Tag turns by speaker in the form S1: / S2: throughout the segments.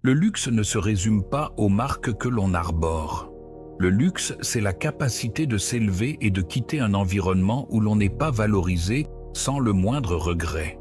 S1: Le luxe ne se résume pas aux marques que l'on arbore. Le luxe, c'est la capacité de s'élever et de quitter un environnement où l'on n'est pas valorisé sans le moindre regret.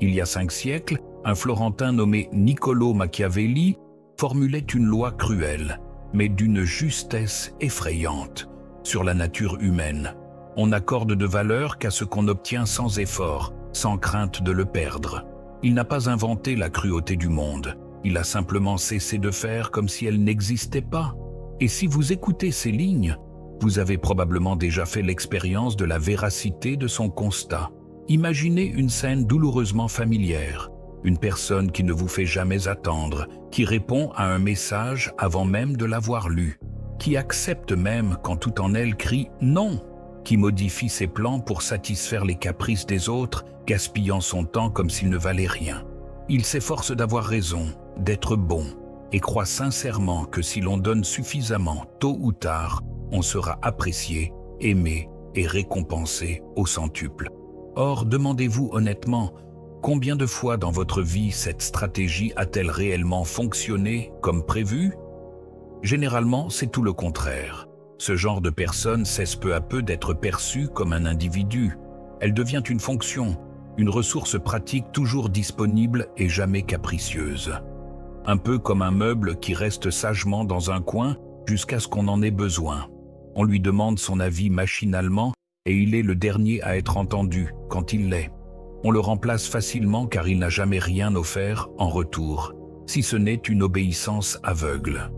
S1: Il y a 5 siècles, un Florentin nommé Niccolò Machiavelli formulait une loi cruelle, mais d'une justesse effrayante, sur la nature humaine. On n'accorde de valeur qu'à ce qu'on obtient sans effort, sans crainte de le perdre. Il n'a pas inventé la cruauté du monde, il a simplement cessé de faire comme si elle n'existait pas. Et si vous écoutez ces lignes, vous avez probablement déjà fait l'expérience de la véracité de son constat. Imaginez une scène douloureusement familière, une personne qui ne vous fait jamais attendre, qui répond à un message avant même de l'avoir lu, qui accepte même quand tout en elle crie « non », qui modifie ses plans pour satisfaire les caprices des autres, gaspillant son temps comme s'il ne valait rien. Il s'efforce d'avoir raison, d'être bon, et croit sincèrement que si l'on donne suffisamment, tôt ou tard, on sera apprécié, aimé et récompensé au centuple. Or, demandez-vous honnêtement, combien de fois dans votre vie cette stratégie a-t-elle réellement fonctionné comme prévu? Généralement, c'est tout le contraire. Ce genre de personne cesse peu à peu d'être perçue comme un individu. Elle devient une fonction, une ressource pratique toujours disponible et jamais capricieuse. Un peu comme un meuble qui reste sagement dans un coin jusqu'à ce qu'on en ait besoin. On lui demande son avis machinalement et il est le dernier à être entendu quand il l'est. On le remplace facilement car il n'a jamais rien offert en retour, si ce n'est une obéissance aveugle.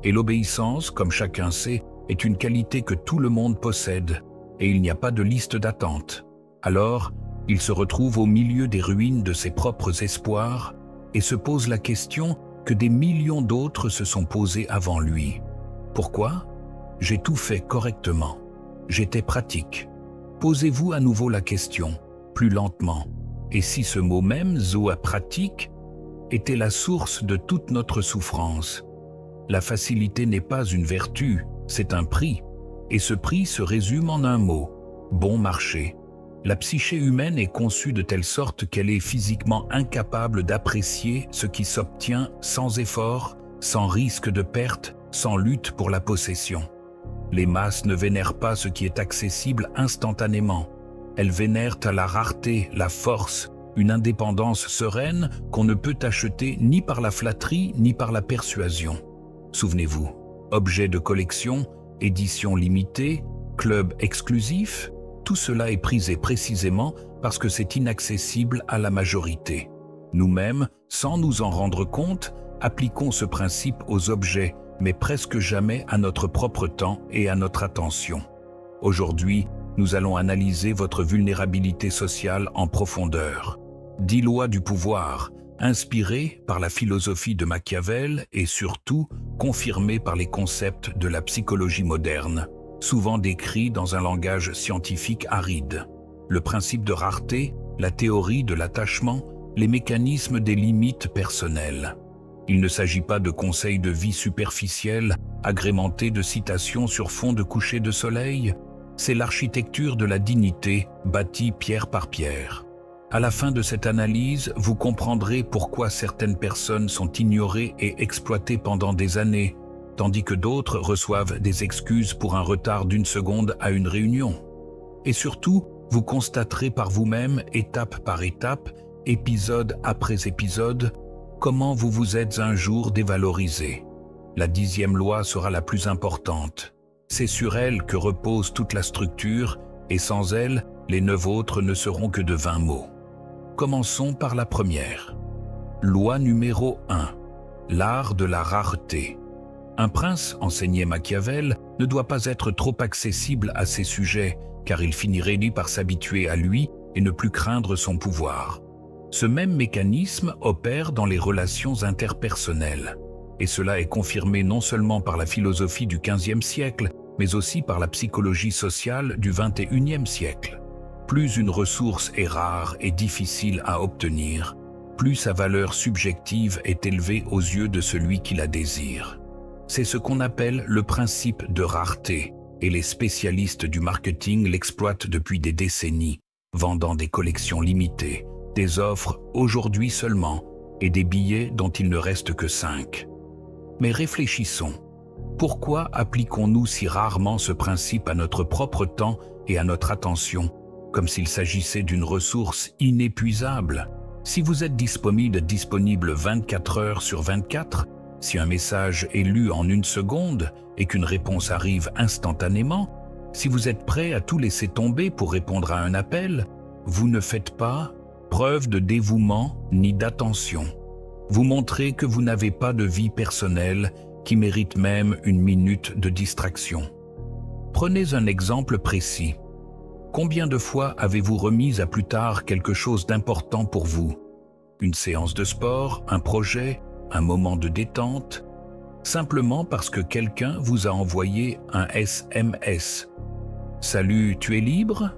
S1: Et l'obéissance, comme chacun sait, est une qualité que tout le monde possède, et il n'y a pas de liste d'attente. Alors, il se retrouve au milieu des ruines de ses propres espoirs et se pose la question que des millions d'autres se sont posées avant lui. Pourquoi? J'ai tout fait correctement. J'étais pratique. Posez-vous à nouveau la question, plus lentement. Et si ce mot même, pratique, était la source de toute notre souffrance? La facilité n'est pas une vertu, c'est un prix. Et ce prix se résume en un mot, bon marché. La psyché humaine est conçue de telle sorte qu'elle est physiquement incapable d'apprécier ce qui s'obtient sans effort, sans risque de perte, sans lutte pour la possession. Les masses ne vénèrent pas ce qui est accessible instantanément. Elles vénèrent à la rareté, la force, une indépendance sereine qu'on ne peut acheter ni par la flatterie ni par la persuasion. Souvenez-vous, objets de collection, édition limitée, club exclusif, tout cela est prisé précisément parce que c'est inaccessible à la majorité. Nous-mêmes, sans nous en rendre compte, appliquons ce principe aux objets, mais presque jamais à notre propre temps et à notre attention. Aujourd'hui, nous allons analyser votre vulnérabilité sociale en profondeur. 10 lois du pouvoir, inspirées par la philosophie de Machiavel et surtout confirmées par les concepts de la psychologie moderne, souvent décrits dans un langage scientifique aride. Le principe de rareté, la théorie de l'attachement, les mécanismes des limites personnelles. Il ne s'agit pas de conseils de vie superficiels, agrémentés de citations sur fond de coucher de soleil. C'est l'architecture de la dignité, bâtie pierre par pierre. À la fin de cette analyse, vous comprendrez pourquoi certaines personnes sont ignorées et exploitées pendant des années, tandis que d'autres reçoivent des excuses pour un retard d'1 seconde à une réunion. Et surtout, vous constaterez par vous-même, étape par étape, épisode après épisode, comment vous vous êtes un jour dévalorisé. La 10e loi sera la plus importante. C'est sur elle que repose toute la structure, et sans elle, les 9 autres ne seront que de 20 mots. Commençons par la première. Loi numéro 1. L'art de la rareté. Un prince, enseignait Machiavel, ne doit pas être trop accessible à ses sujets, car il finirait lui par s'habituer à lui et ne plus craindre son pouvoir. Ce même mécanisme opère dans les relations interpersonnelles. Et cela est confirmé non seulement par la philosophie du XVe siècle, mais aussi par la psychologie sociale du XXIe siècle. Plus une ressource est rare et difficile à obtenir, plus sa valeur subjective est élevée aux yeux de celui qui la désire. C'est ce qu'on appelle le principe de rareté, et les spécialistes du marketing l'exploitent depuis des décennies, vendant des collections limitées, des offres aujourd'hui seulement, et des billets dont il ne reste que 5. Mais réfléchissons. Pourquoi appliquons-nous si rarement ce principe à notre propre temps et à notre attention, comme s'il s'agissait d'une ressource inépuisable? Si vous êtes disponible 24 heures sur 24, si un message est lu en 1 seconde et qu'une réponse arrive instantanément, si vous êtes prêt à tout laisser tomber pour répondre à un appel, vous ne faites pas preuve de dévouement ni d'attention. Vous montrez que vous n'avez pas de vie personnelle qui mérite même une minute de distraction. Prenez un exemple précis. Combien de fois avez-vous remis à plus tard quelque chose d'important pour vous? Une séance de sport, un projet, un moment de détente? Simplement parce que quelqu'un vous a envoyé un SMS. Salut, tu es libre?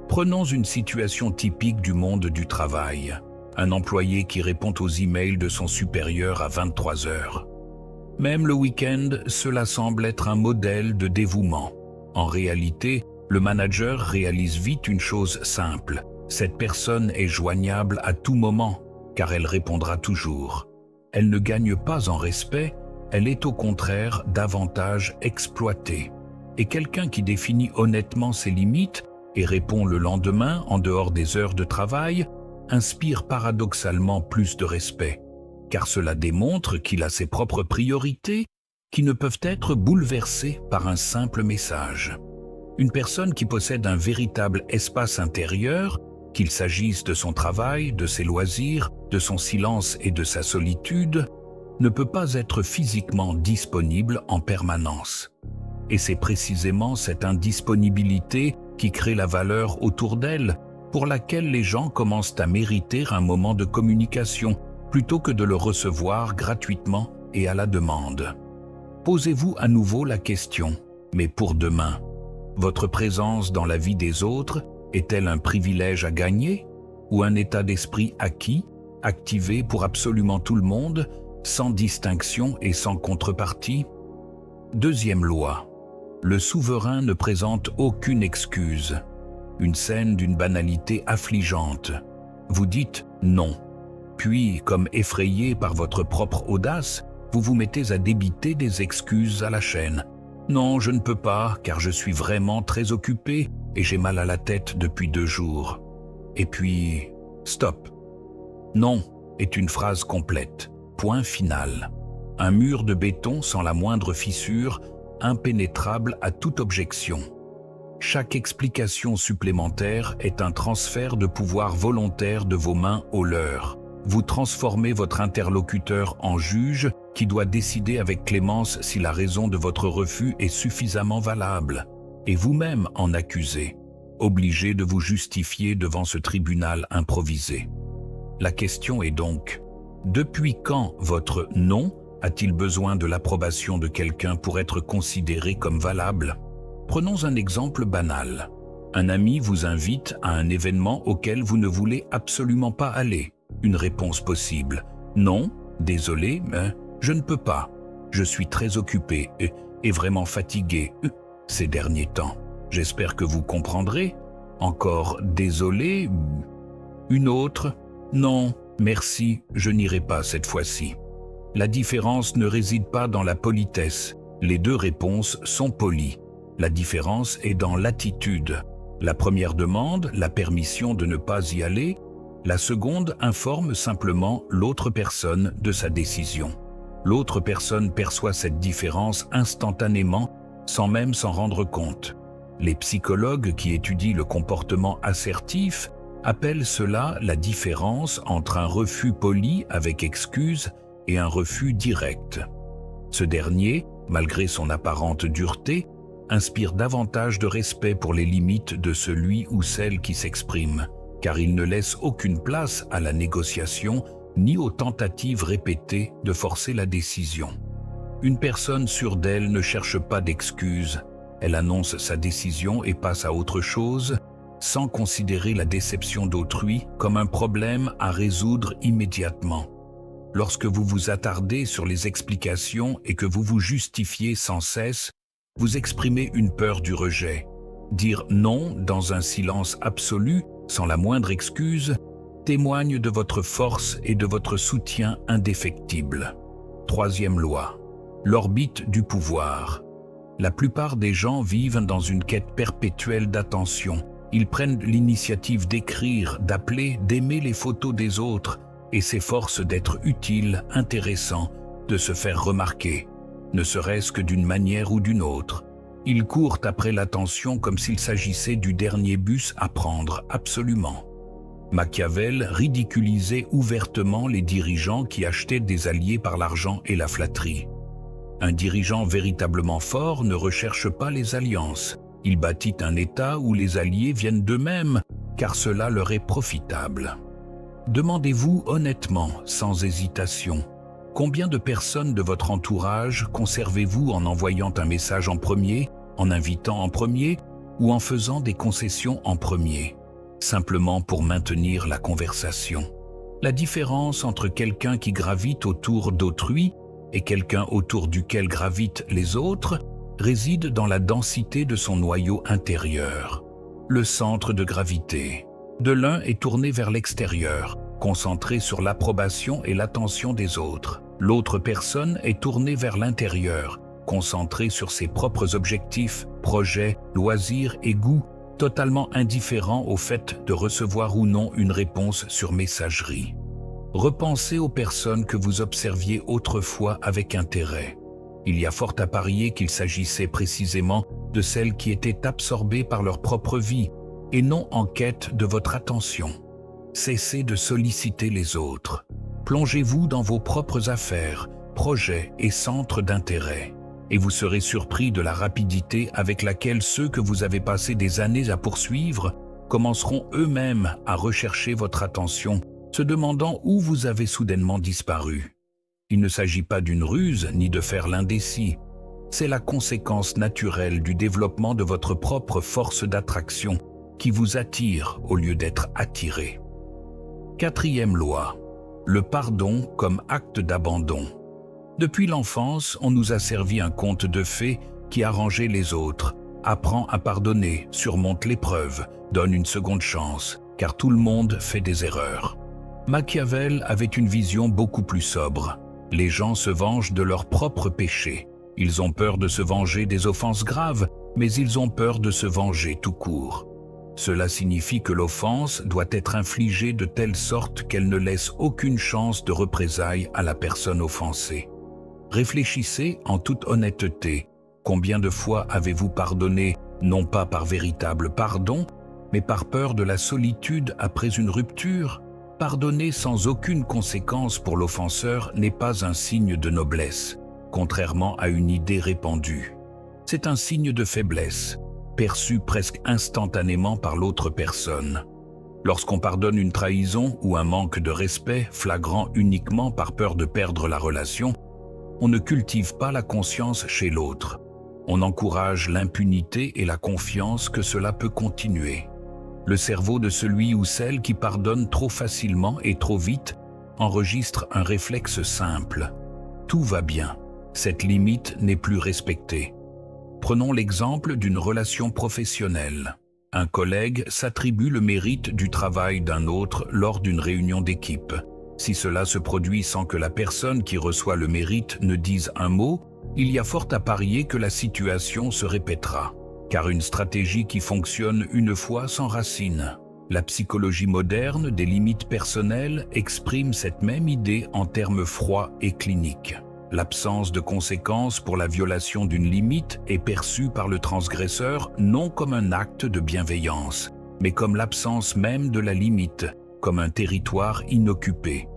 S1: Prenons une situation typique du monde du travail. Un employé qui répond aux emails de son supérieur à 23 heures. Même le week-end, cela semble être un modèle de dévouement. En réalité, le manager réalise vite une chose simple. Cette personne est joignable à tout moment, car elle répondra toujours. Elle ne gagne pas en respect, elle est au contraire davantage exploitée. Et quelqu'un qui définit honnêtement ses limites et répond le lendemain en dehors des heures de travail, inspire paradoxalement plus de respect, car cela démontre qu'il a ses propres priorités qui ne peuvent être bouleversées par un simple message. Une personne qui possède un véritable espace intérieur, qu'il s'agisse de son travail, de ses loisirs, de son silence et de sa solitude, ne peut pas être physiquement disponible en permanence. Et c'est précisément cette indisponibilité qui crée la valeur autour d'elle, pour laquelle les gens commencent à mériter un moment de communication plutôt que de le recevoir gratuitement et à la demande. Posez-vous à nouveau la question, mais pour demain, votre présence dans la vie des autres est-elle un privilège à gagner ou un état d'esprit acquis, activé pour absolument tout le monde, sans distinction et sans contrepartie? Deuxième loi. Le souverain ne présente aucune excuse. Une scène d'une banalité affligeante. Vous dites non. Puis, comme effrayé par votre propre audace, vous vous mettez à débiter des excuses à la chaîne. Non, je ne peux pas, car je suis vraiment très occupé et j'ai mal à la tête depuis 2 jours. Et puis, stop. Non est une phrase complète. Point final. Un mur de béton sans la moindre fissure, impénétrable à toute objection. Chaque explication supplémentaire est un transfert de pouvoir volontaire de vos mains aux leurs. Vous transformez votre interlocuteur en juge qui doit décider avec clémence si la raison de votre refus est suffisamment valable, et vous-même en accusé, obligé de vous justifier devant ce tribunal improvisé. La question est donc, depuis quand votre « non » a-t-il besoin de l'approbation de quelqu'un pour être considéré comme valable? Prenons un exemple banal. Un ami vous invite à un événement auquel vous ne voulez absolument pas aller. Une réponse possible. Non, désolé, mais je ne peux pas. Je suis très occupé et vraiment fatigué ces derniers temps. J'espère que vous comprendrez. Encore désolé. Une autre. Non, merci, je n'irai pas cette fois-ci. La différence ne réside pas dans la politesse. Les 2 réponses sont polies. La différence est dans l'attitude. La première demande la permission de ne pas y aller. La seconde informe simplement l'autre personne de sa décision. L'autre personne perçoit cette différence instantanément, sans même s'en rendre compte. Les psychologues qui étudient le comportement assertif appellent cela la différence entre un refus poli avec excuse et un refus direct. Ce dernier, malgré son apparente dureté, inspire davantage de respect pour les limites de celui ou celle qui s'exprime, car il ne laisse aucune place à la négociation ni aux tentatives répétées de forcer la décision. Une personne sûre d'elle ne cherche pas d'excuses, elle annonce sa décision et passe à autre chose, sans considérer la déception d'autrui comme un problème à résoudre immédiatement. Lorsque vous vous attardez sur les explications et que vous vous justifiez sans cesse, vous exprimez une peur du rejet. Dire non dans un silence absolu, sans la moindre excuse, témoigne de votre force et de votre soutien indéfectible. Troisième loi. L'orbite du pouvoir. La plupart des gens vivent dans une quête perpétuelle d'attention. Ils prennent l'initiative d'écrire, d'appeler, d'aimer les photos des autres et s'efforcent d'être utiles, intéressants, de se faire remarquer, ne serait-ce que d'une manière ou d'une autre. Ils courent après l'attention comme s'il s'agissait du dernier bus à prendre, absolument. Machiavel ridiculisait ouvertement les dirigeants qui achetaient des alliés par l'argent et la flatterie. Un dirigeant véritablement fort ne recherche pas les alliances. Il bâtit un État où les alliés viennent d'eux-mêmes, car cela leur est profitable. Demandez-vous honnêtement, sans hésitation, combien de personnes de votre entourage conservez-vous en envoyant un message en premier, en invitant en premier ou en faisant des concessions en premier, simplement pour maintenir la conversation? La différence entre quelqu'un qui gravite autour d'autrui et quelqu'un autour duquel gravitent les autres réside dans la densité de son noyau intérieur. Le centre de gravité de l'un est tourné vers l'extérieur, concentré sur l'approbation et l'attention des autres. L'autre personne est tournée vers l'intérieur, concentrée sur ses propres objectifs, projets, loisirs et goûts, totalement indifférent au fait de recevoir ou non une réponse sur messagerie. Repensez aux personnes que vous observiez autrefois avec intérêt. Il y a fort à parier qu'il s'agissait précisément de celles qui étaient absorbées par leur propre vie et non en quête de votre attention. Cessez de solliciter les autres. Plongez-vous dans vos propres affaires, projets et centres d'intérêt. Et vous serez surpris de la rapidité avec laquelle ceux que vous avez passé des années à poursuivre commenceront eux-mêmes à rechercher votre attention, se demandant où vous avez soudainement disparu. Il ne s'agit pas d'une ruse ni de faire l'indécis. C'est la conséquence naturelle du développement de votre propre force d'attraction qui vous attire au lieu d'être attiré. Quatrième loi. Le pardon comme acte d'abandon. Depuis l'enfance, on nous a servi un conte de fées qui arrangeait les autres, apprend à pardonner, surmonte l'épreuve, donne une seconde chance, car tout le monde fait des erreurs. Machiavel avait une vision beaucoup plus sobre. Les gens se vengent de leurs propres péchés. Ils ont peur de se venger des offenses graves, mais ils ont peur de se venger tout court. Cela signifie que l'offense doit être infligée de telle sorte qu'elle ne laisse aucune chance de représailles à la personne offensée. Réfléchissez en toute honnêteté. Combien de fois avez-vous pardonné, non pas par véritable pardon, mais par peur de la solitude après une rupture? Pardonner sans aucune conséquence pour l'offenseur n'est pas un signe de noblesse, contrairement à une idée répandue. C'est un signe de faiblesse, perçu presque instantanément par l'autre personne. Lorsqu'on pardonne une trahison ou un manque de respect flagrant uniquement par peur de perdre la relation, on ne cultive pas la conscience chez l'autre. On encourage l'impunité et la confiance que cela peut continuer. Le cerveau de celui ou celle qui pardonne trop facilement et trop vite enregistre un réflexe simple. Tout va bien. Cette limite n'est plus respectée. Prenons l'exemple d'une relation professionnelle. Un collègue s'attribue le mérite du travail d'un autre lors d'une réunion d'équipe. Si cela se produit sans que la personne qui reçoit le mérite ne dise un mot, il y a fort à parier que la situation se répétera. Car une stratégie qui fonctionne une fois s'enracine. La psychologie moderne des limites personnelles exprime cette même idée en termes froids et cliniques. L'absence de conséquences pour la violation d'une limite est perçue par le transgresseur non comme un acte de bienveillance, mais comme l'absence même de la limite, comme un territoire inoccupé.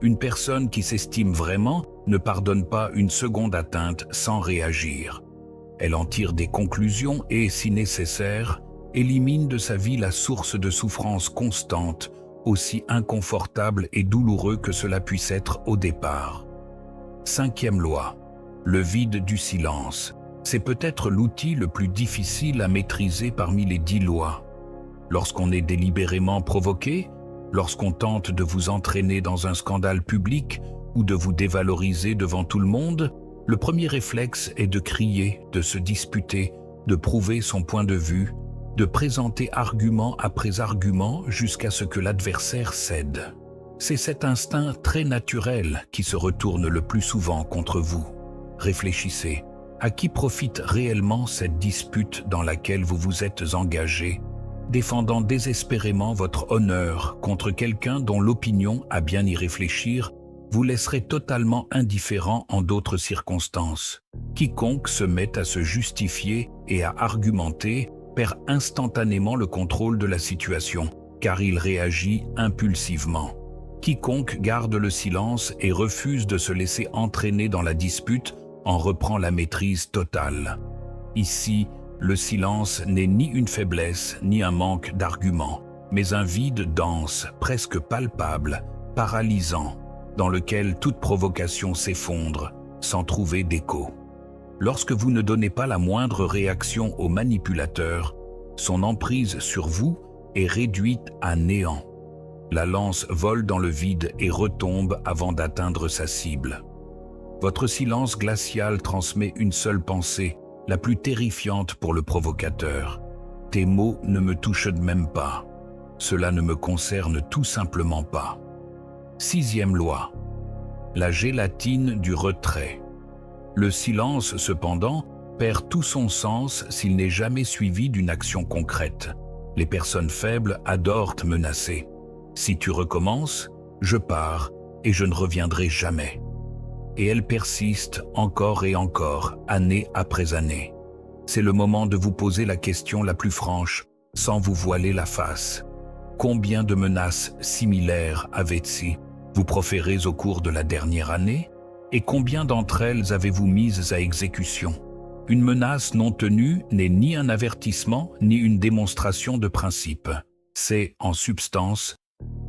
S1: Une personne qui s'estime vraiment ne pardonne pas une seconde atteinte sans réagir. Elle en tire des conclusions et, si nécessaire, élimine de sa vie la source de souffrance constante, aussi inconfortable et douloureux que cela puisse être au départ. Cinquième loi. Le vide du silence. C'est peut-être l'outil le plus difficile à maîtriser parmi les 10 lois. Lorsqu'on est délibérément provoqué, lorsqu'on tente de vous entraîner dans un scandale public ou de vous dévaloriser devant tout le monde, le premier réflexe est de crier, de se disputer, de prouver son point de vue, de présenter argument après argument jusqu'à ce que l'adversaire cède. C'est cet instinct très naturel qui se retourne le plus souvent contre vous. Réfléchissez. À qui profite réellement cette dispute dans laquelle vous vous êtes engagé, défendant désespérément votre honneur contre quelqu'un dont l'opinion, à bien y réfléchir, vous laisserait totalement indifférent en d'autres circonstances. Quiconque se met à se justifier et à argumenter perd instantanément le contrôle de la situation, car il réagit impulsivement. Quiconque garde le silence et refuse de se laisser entraîner dans la dispute en reprend la maîtrise totale. Ici, le silence n'est ni une faiblesse ni un manque d'arguments, mais un vide dense, presque palpable, paralysant, dans lequel toute provocation s'effondre, sans trouver d'écho. Lorsque vous ne donnez pas la moindre réaction au manipulateur, son emprise sur vous est réduite à néant. La lance vole dans le vide et retombe avant d'atteindre sa cible. Votre silence glacial transmet une seule pensée, la plus terrifiante pour le provocateur. Tes mots ne me touchent même pas. Cela ne me concerne tout simplement pas. 6e loi. La gélatine du retrait. Le silence, cependant, perd tout son sens s'il n'est jamais suivi d'une action concrète. Les personnes faibles adorent menacer. Si tu recommences, je pars et je ne reviendrai jamais. Et elles persistent encore et encore, année après année. C'est le moment de vous poser la question la plus franche, sans vous voiler la face. Combien de menaces similaires avez-vous proférées au cours de la dernière année? Et combien d'entre elles avez-vous mises à exécution? Une menace non tenue n'est ni un avertissement ni une démonstration de principe. C'est, en substance,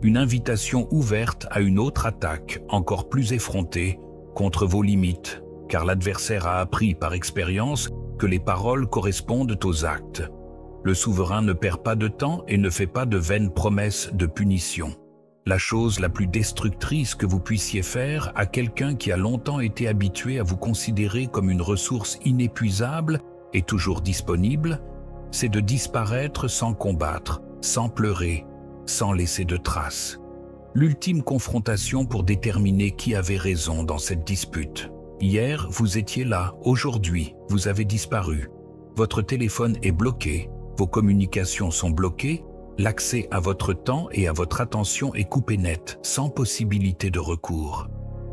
S1: une invitation ouverte à une autre attaque, encore plus effrontée, contre vos limites, car l'adversaire a appris par expérience que les paroles correspondent aux actes. Le souverain ne perd pas de temps et ne fait pas de vaines promesses de punition. La chose la plus destructrice que vous puissiez faire à quelqu'un qui a longtemps été habitué à vous considérer comme une ressource inépuisable et toujours disponible, c'est de disparaître sans combattre, sans pleurer, sans laisser de traces. L'ultime confrontation pour déterminer qui avait raison dans cette dispute. Hier, vous étiez là, aujourd'hui, vous avez disparu. Votre téléphone est bloqué, vos communications sont bloquées, l'accès à votre temps et à votre attention est coupé net, sans possibilité de recours.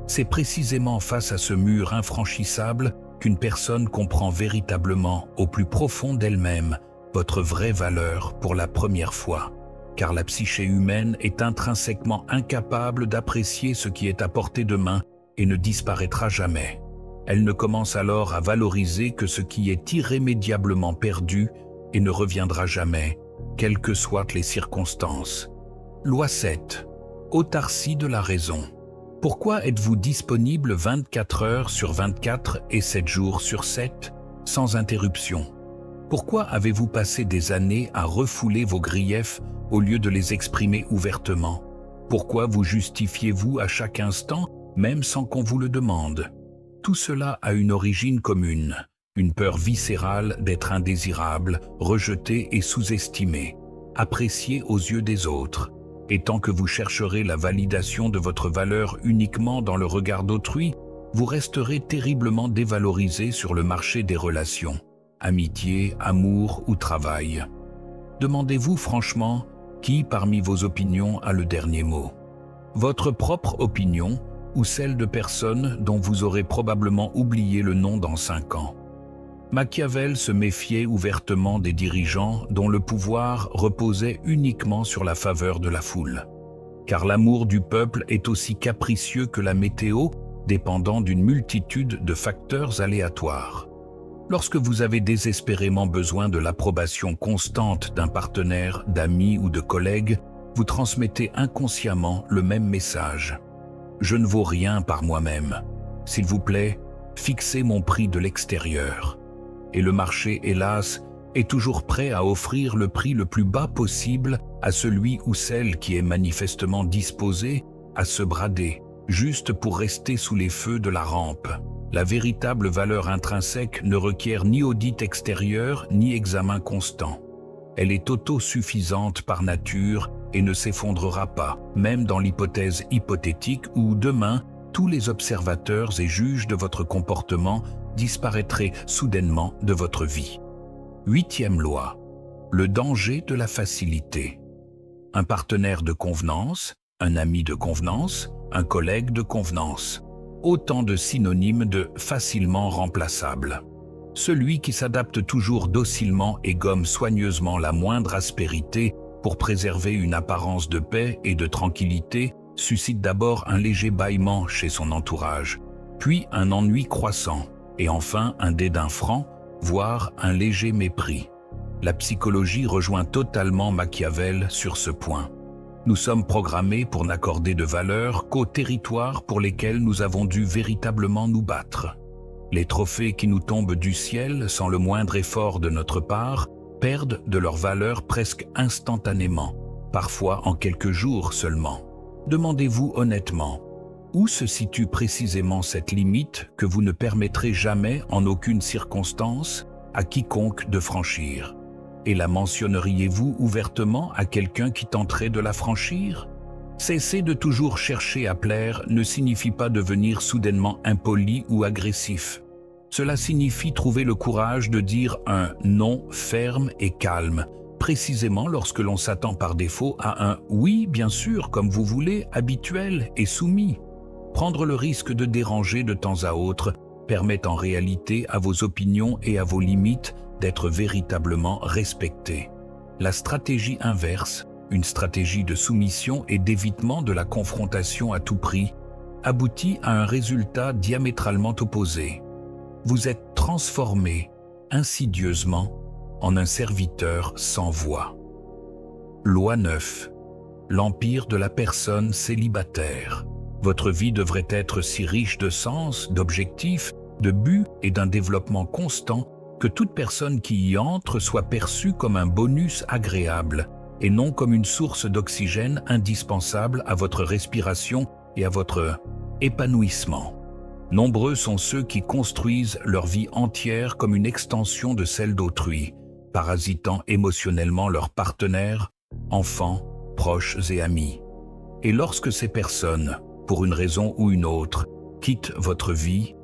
S1: C'est précisément face à ce mur infranchissable qu'une personne comprend véritablement, au plus profond d'elle-même, votre vraie valeur pour la première fois. Car la psyché humaine est intrinsèquement incapable d'apprécier ce qui est à portée de main et ne disparaîtra jamais. Elle ne commence alors à valoriser que ce qui est irrémédiablement perdu et ne reviendra jamais, quelles que soient les circonstances. Loi 7. Autarcie de la raison. Pourquoi êtes-vous disponible 24 heures sur 24 et 7 jours sur 7, sans interruption? Pourquoi avez-vous passé des années à refouler vos griefs au lieu de les exprimer ouvertement? Pourquoi vous justifiez-vous à chaque instant, même sans qu'on vous le demande? Tout cela a une origine commune, une peur viscérale d'être indésirable, rejeté et sous-estimé, apprécié aux yeux des autres. Et tant que vous chercherez la validation de votre valeur uniquement dans le regard d'autrui, vous resterez terriblement dévalorisé sur le marché des relations, amitié, amour ou travail. Demandez-vous franchement, qui parmi vos opinions a le dernier mot? Votre propre opinion ou celle de personnes dont vous aurez probablement oublié le nom dans 5 ans? Machiavel se méfiait ouvertement des dirigeants dont le pouvoir reposait uniquement sur la faveur de la foule. Car l'amour du peuple est aussi capricieux que la météo, dépendant d'une multitude de facteurs aléatoires. Lorsque vous avez désespérément besoin de l'approbation constante d'un partenaire, d'amis ou de collègues, vous transmettez inconsciemment le même message. Je ne vaux rien par moi-même. S'il vous plaît, fixez mon prix de l'extérieur. Et le marché, hélas, est toujours prêt à offrir le prix le plus bas possible à celui ou celle qui est manifestement disposé à se brader, juste pour rester sous les feux de la rampe. La véritable valeur intrinsèque ne requiert ni audit extérieur ni examen constant. Elle est autosuffisante par nature et ne s'effondrera pas, même dans l'hypothèse hypothétique où demain, tous les observateurs et juges de votre comportement disparaîtraient soudainement de votre vie. 8e loi. Le danger de la facilité. Un partenaire de convenance, un ami de convenance, un collègue de convenance. Autant de synonymes de facilement remplaçable. Celui qui s'adapte toujours docilement et gomme soigneusement la moindre aspérité pour préserver une apparence de paix et de tranquillité suscite d'abord un léger bâillement chez son entourage, puis un ennui croissant, et enfin un dédain franc, voire un léger mépris. La psychologie rejoint totalement Machiavel sur ce point. Nous sommes programmés pour n'accorder de valeur qu'aux territoires pour lesquels nous avons dû véritablement nous battre. Les trophées qui nous tombent du ciel sans le moindre effort de notre part perdent de leur valeur presque instantanément, parfois en quelques jours seulement. Demandez-vous honnêtement, où se situe précisément cette limite que vous ne permettrez jamais en aucune circonstance à quiconque de franchir? Et la mentionneriez-vous ouvertement à quelqu'un qui tenterait de la franchir? Cesser de toujours chercher à plaire ne signifie pas devenir soudainement impoli ou agressif. Cela signifie trouver le courage de dire un non ferme et calme, précisément lorsque l'on s'attend par défaut à un « oui, bien sûr, comme vous voulez », habituel et soumis. Prendre le risque de déranger de temps à autre permet en réalité à vos opinions et à vos limites d'être véritablement respectées. La stratégie inverse, une stratégie de soumission et d'évitement de la confrontation à tout prix, aboutit à un résultat diamétralement opposé. Vous êtes transformé, insidieusement, en un serviteur sans voix. Loi 9. L'empire de la personne célibataire. Votre vie devrait être si riche de sens, d'objectifs, de buts et d'un développement constant que toute personne qui y entre soit perçue comme un bonus agréable et non comme une source d'oxygène indispensable à votre respiration et à votre épanouissement. Nombreux sont ceux qui construisent leur vie entière comme une extension de celle d'autrui, parasitant émotionnellement leurs partenaires, enfants, proches et amis. Et lorsque ces personnes, pour une raison ou une autre, quittent votre vie,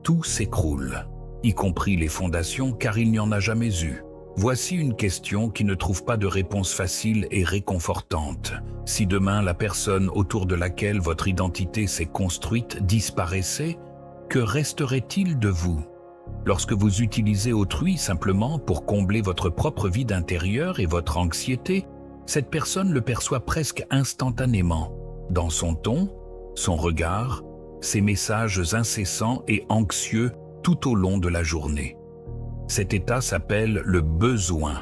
S1: tout s'écroule, y compris les fondations, car il n'y en a jamais eu. Voici une question qui ne trouve pas de réponse facile et réconfortante. Si demain la personne autour de laquelle votre identité s'est construite disparaissait, que resterait-il de vous? Lorsque vous utilisez autrui simplement pour combler votre propre vide intérieur et votre anxiété, cette personne le perçoit presque instantanément, dans son ton, son regard, ses messages incessants et anxieux tout au long de la journée. Cet état s'appelle le besoin.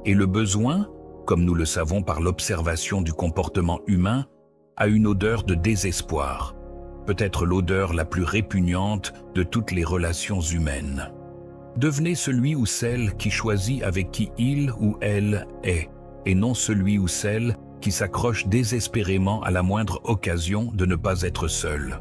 S1: Et le besoin, comme nous le savons par l'observation du comportement humain, a une odeur de désespoir, peut-être l'odeur la plus répugnante de toutes les relations humaines. Devenez celui ou celle qui choisit avec qui il ou elle est, et non celui ou celle qui s'accroche désespérément à la moindre occasion de ne pas être seul.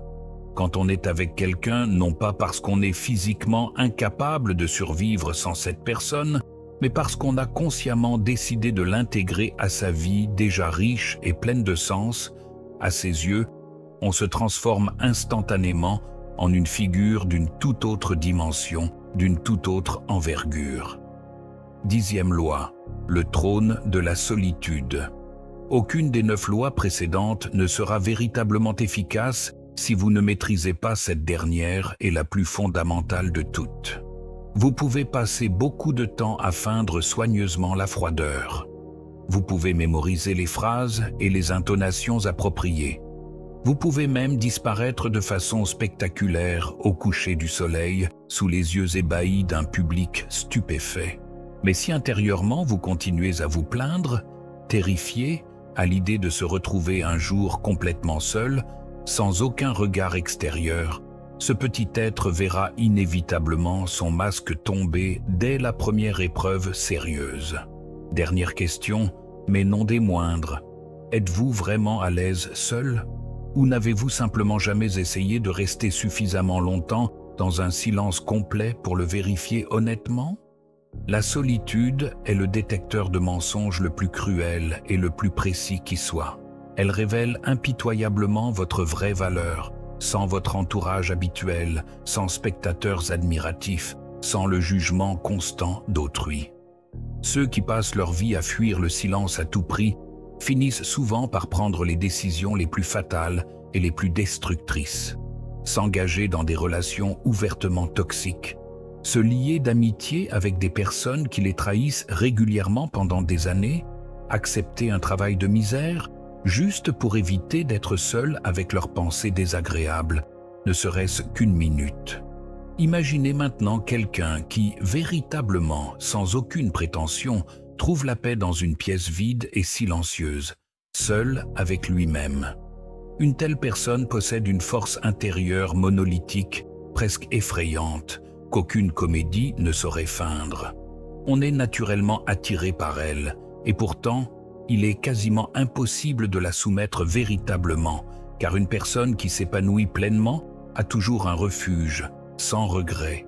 S1: Quand on est avec quelqu'un, non pas parce qu'on est physiquement incapable de survivre sans cette personne, mais parce qu'on a consciemment décidé de l'intégrer à sa vie déjà riche et pleine de sens, à ses yeux, on se transforme instantanément en une figure d'une toute autre dimension, d'une toute autre envergure. 10e loi, le trône de la solitude. Aucune des 9 lois précédentes ne sera véritablement efficace si vous ne maîtrisez pas cette dernière et la plus fondamentale de toutes. Vous pouvez passer beaucoup de temps à feindre soigneusement la froideur. Vous pouvez mémoriser les phrases et les intonations appropriées. Vous pouvez même disparaître de façon spectaculaire au coucher du soleil, sous les yeux ébahis d'un public stupéfait. Mais si intérieurement vous continuez à vous plaindre, terrifié à l'idée de se retrouver un jour complètement seul, sans aucun regard extérieur, ce petit être verra inévitablement son masque tomber dès la première épreuve sérieuse. Dernière question, mais non des moindres. Êtes-vous vraiment à l'aise seul? Ou n'avez-vous simplement jamais essayé de rester suffisamment longtemps dans un silence complet pour le vérifier honnêtement? La solitude est le détecteur de mensonges le plus cruel et le plus précis qui soit. Elle révèle impitoyablement votre vraie valeur, sans votre entourage habituel, sans spectateurs admiratifs, sans le jugement constant d'autrui. Ceux qui passent leur vie à fuir le silence à tout prix finissent souvent par prendre les décisions les plus fatales et les plus destructrices. S'engager dans des relations ouvertement toxiques, se lier d'amitié avec des personnes qui les trahissent régulièrement pendant des années, accepter un travail de misère, juste pour éviter d'être seul avec leurs pensées désagréables, ne serait-ce qu'une minute. Imaginez maintenant quelqu'un qui, véritablement, sans aucune prétention, trouve la paix dans une pièce vide et silencieuse, seul avec lui-même. Une telle personne possède une force intérieure monolithique, presque effrayante, qu'aucune comédie ne saurait feindre. On est naturellement attiré par elle, et pourtant, il est quasiment impossible de la soumettre véritablement, car une personne qui s'épanouit pleinement a toujours un refuge, sans regret.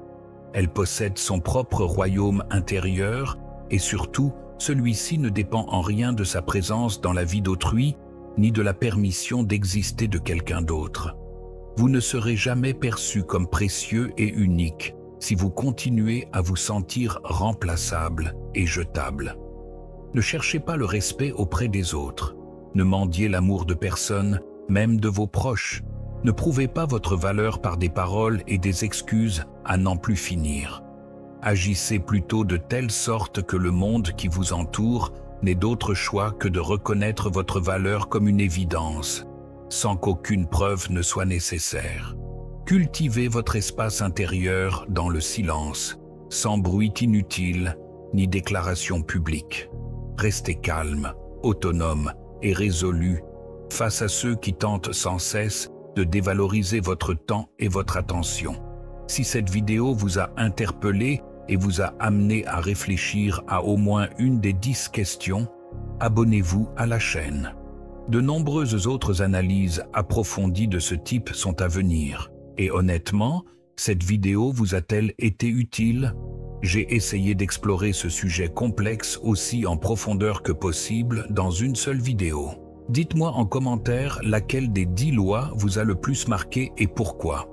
S1: Elle possède son propre royaume intérieur, et surtout, celui-ci ne dépend en rien de sa présence dans la vie d'autrui, ni de la permission d'exister de quelqu'un d'autre. Vous ne serez jamais perçu comme précieux et unique si vous continuez à vous sentir remplaçable et jetable. Ne cherchez pas le respect auprès des autres. Ne mendiez l'amour de personne, même de vos proches. Ne prouvez pas votre valeur par des paroles et des excuses à n'en plus finir. Agissez plutôt de telle sorte que le monde qui vous entoure n'ait d'autre choix que de reconnaître votre valeur comme une évidence, sans qu'aucune preuve ne soit nécessaire. Cultivez votre espace intérieur dans le silence, sans bruit inutile ni déclaration publique. Restez calme, autonome et résolu face à ceux qui tentent sans cesse de dévaloriser votre temps et votre attention. Si cette vidéo vous a interpellé et vous a amené à réfléchir à au moins une des 10 questions, abonnez-vous à la chaîne. De nombreuses autres analyses approfondies de ce type sont à venir. Et honnêtement, cette vidéo vous a-t-elle été utile? J'ai essayé d'explorer ce sujet complexe aussi en profondeur que possible dans une seule vidéo. Dites-moi en commentaire laquelle des 10 lois vous a le plus marqué et pourquoi.